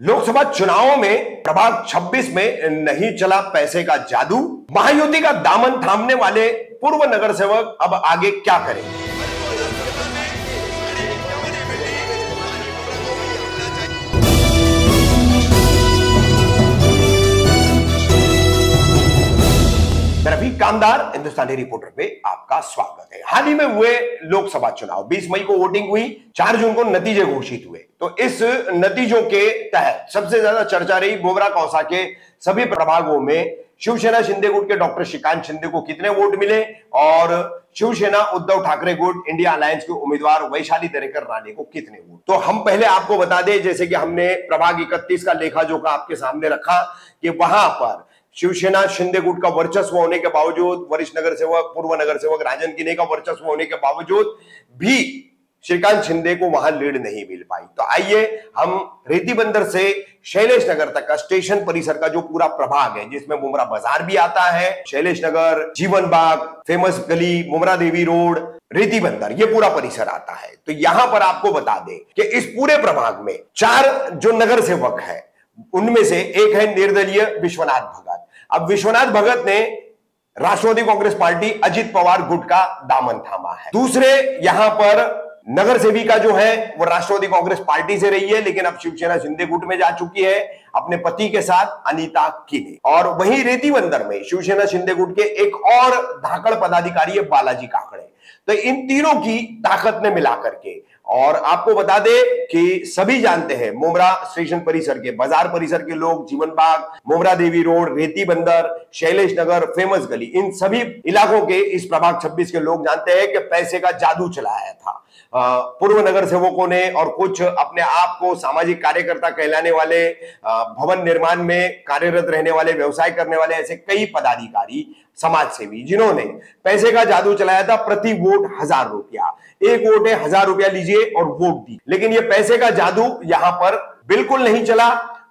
लोकसभा चुनावों में प्रभाग 26 में नहीं चला पैसे का जादू। महायुति का दामन थामने वाले पूर्व नगर सेवक अब आगे क्या करें। रवि कामदार हिंदुस्तानी रिपोर्टर पे आपका स्वागत है। हाल ही में हुए लोकसभा चुनाव 20 मई को वोटिंग हुई, 4 जून को नतीजे घोषित हुए। तो इस नतीजों के तहत सबसे ज्यादा चर्चा रही मोमरा कौसा के सभी प्रभागों में शिवसेना शिंदे गुट के डॉक्टर श्रीकांत शिंदे को कितने वोट मिले और शिवसेना उद्धव ठाकरे गुट इंडिया अलायंस के उम्मीदवार वैशाली दरेकर राणे को कितने वोट। तो हम पहले आपको बता दें, जैसे कि हमने प्रभाग 31 का लेखा जोखा आपके सामने रखा कि वहां पर शिवसेना शिंदे गुट का वर्चस्व होने के बावजूद, वरिष्ठ नगर सेवक पूर्व नगर सेवक राजन किने का वर्चस्व होने के बावजूद भी श्रीकांत शिंदे को वहां लीड नहीं मिल पाई। तो आइए हम रेती बंदर से शैलेश नगर तक का स्टेशन परिसर का जो पूरा प्रभाग है, जिसमें मुमरा बाजार भी आता है, शैलेश नगर, जीवन बाग, फेमस गली, मुमरा देवी रोड, रेती बंदर, ये पूरा परिसर आता है। तो यहां पर आपको बता दें कि इस पूरे प्रभाग में 4 जो नगर सेवक है उनमें से एक है निर्दलीय विश्वनाथ भगत। अब विश्वनाथ भगत ने राष्ट्रवादी कांग्रेस पार्टी अजित पवार गुट का दामन थामा है। दूसरे यहां पर नगर सेविका जो है वो राष्ट्रवादी कांग्रेस पार्टी से रही है, लेकिन अब शिवसेना शिंदे गुट में जा चुकी है अपने पति के साथ, अनीता किने। और वहीं रेती बंदर में शिवसेना शिंदे गुट के एक और धाकड़ पदाधिकारी है बालाजी काकड़े। तो इन तीनों की ताकत ने मिलाकर के, और आपको बता दे कि सभी जानते हैं मुमरा स्टेशन परिसर के, बाजार परिसर के लोग, जीवन बाग, मुमरा देवी रोड, रेती बंदर, शैलेश नगर, फेमस गली, इन सभी इलाकों के इस प्रभाग 26 के लोग जानते हैं कि पैसे का जादू चलाया था पूर्व नगर सेवकों ने और कुछ अपने आप को सामाजिक कार्यकर्ता कहलाने वाले, भवन निर्माण में कार्यरत रहने वाले, व्यवसाय करने वाले ऐसे कई पदाधिकारी, समाज सेवी, जिन्होंने पैसे का जादू चलाया था। प्रति वोट 1000 रुपया, एक वोट है 1000 रुपया लीजिए और वोट दी। लेकिन ये पैसे का जादू यहां पर बिल्कुल नहीं चला,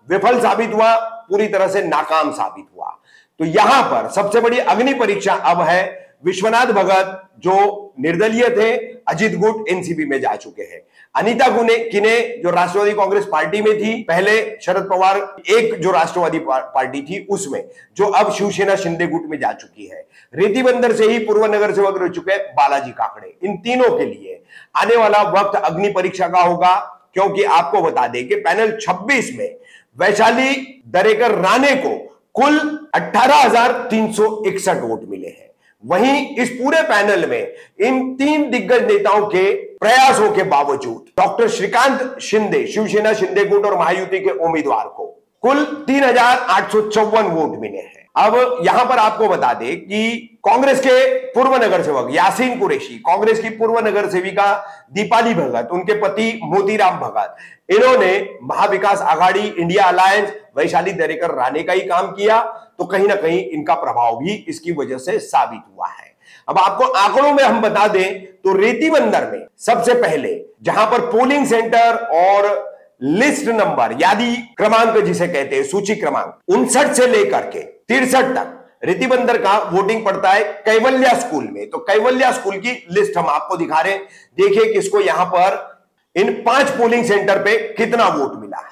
विफल साबित हुआ, पूरी तरह से नाकाम साबित हुआ। तो यहां पर सबसे बड़ी अग्नि परीक्षा अब है विश्वनाथ भगत जो निर्दलीय थे, अजित गुट एनसीपी में जा चुके हैं। अनीता किने जो राष्ट्रवादी कांग्रेस पार्टी में थी पहले, शरद पवार एक जो राष्ट्रवादी पार्टी थी उसमें, जो अब शिवसेना शिंदे गुट में जा चुकी है। रेती बंदर से ही पूर्व नगर सेवक रह चुके बालाजी काकड़े। इन तीनों के लिए आने वाला वक्त अग्नि परीक्षा का होगा, क्योंकि आपको बता दें कि पैनल 26 में वैशाली दरेकर राणे को कुल 18,361 वोट मिले हैं। वहीं इस पूरे पैनल में इन 3 दिग्गज नेताओं के प्रयासों के बावजूद डॉक्टर श्रीकांत शिंदे, शिवसेना शिंदे गुट और महायुति के उम्मीदवार को कुल 3,854 वोट मिले हैं। अब यहां पर आपको बता दें कि कांग्रेस के पूर्व नगर सेवक यासीन कुरैशी, कांग्रेस की पूर्व नगर सेविका दीपाली भगत, उनके पति मोतीराम भगत, इन्होंने महाविकास आघाड़ी, इंडिया अलायंस, वैशाली दरेकर राणे का ही काम किया। तो कहीं ना कहीं इनका प्रभाव भी इसकी वजह से साबित हुआ है। अब आपको आंकड़ों में हम बता दें तो रेती बंदर में सबसे पहले जहां पर पोलिंग सेंटर और लिस्ट नंबर, यादी क्रमांक जिसे कहते हैं, सूची क्रमांक 59 से लेकर के 63 तक रेती बंदर का वोटिंग पड़ता है कैवल्या स्कूल में। तो कैवल्या स्कूल की लिस्ट हम आपको दिखा रहे हैं। देखिए किसको यहां पर इन 5 पोलिंग सेंटर पे कितना वोट मिला है।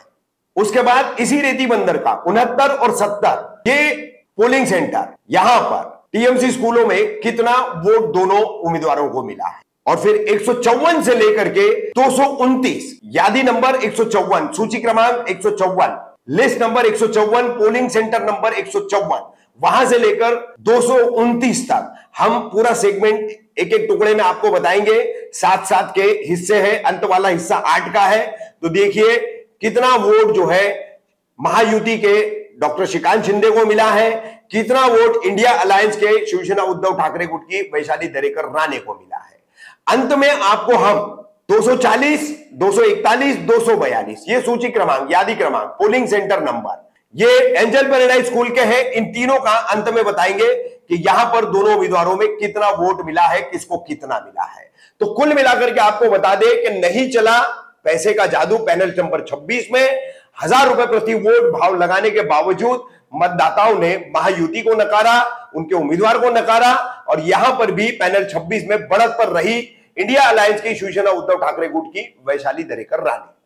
उसके बाद इसी रेती बंदर का 69 और 70 ये पोलिंग सेंटर, यहां पर टीएमसी स्कूलों में कितना वोट दोनों उम्मीदवारों को मिला है। और फिर 154 से लेकर के 229, यादी नंबर 154, सूची क्रमांक 154, list number 154, polling centre number 154, वहां से लेकर 229 तक हम पूरा सेगमेंट एक एक टुकड़े में आपको बताएंगे। 7-7 के हिस्से हैं, अंत वाला हिस्सा 8 का है। तो देखिए कितना वोट जो है महायुति के डॉक्टर श्रीकांत शिंदे को मिला है, कितना वोट इंडिया अलायंस के शिवसेना उद्धव ठाकरे गुट की वैशाली दरेकर राणे को मिला है। अंत में आपको हम 240, 241, 242 ये सूची क्रमांक, यादी क्रमांक, पोलिंग सेंटर नंबर, ये एंजल पैराडाइज स्कूल के हैं। इन तीनों का अंत में बताएंगे कि यहां पर दोनों उम्मीदवारों में कितना वोट मिला है, किसको कितना मिला है। तो कुल मिलाकर के आपको बता दें कि नहीं चला पैसे का जादू। पैनल नंबर 26 में 1000 रुपए प्रति वोट भाव लगाने के बावजूद मतदाताओं ने महायुति को नकारा, उनके उम्मीदवार को नकारा। और यहां पर भी पैनल 26 में बढ़त पर रही इंडिया अलायंस की शिवसेना उद्धव ठाकरे गुट की वैशाली दरेकर राणे।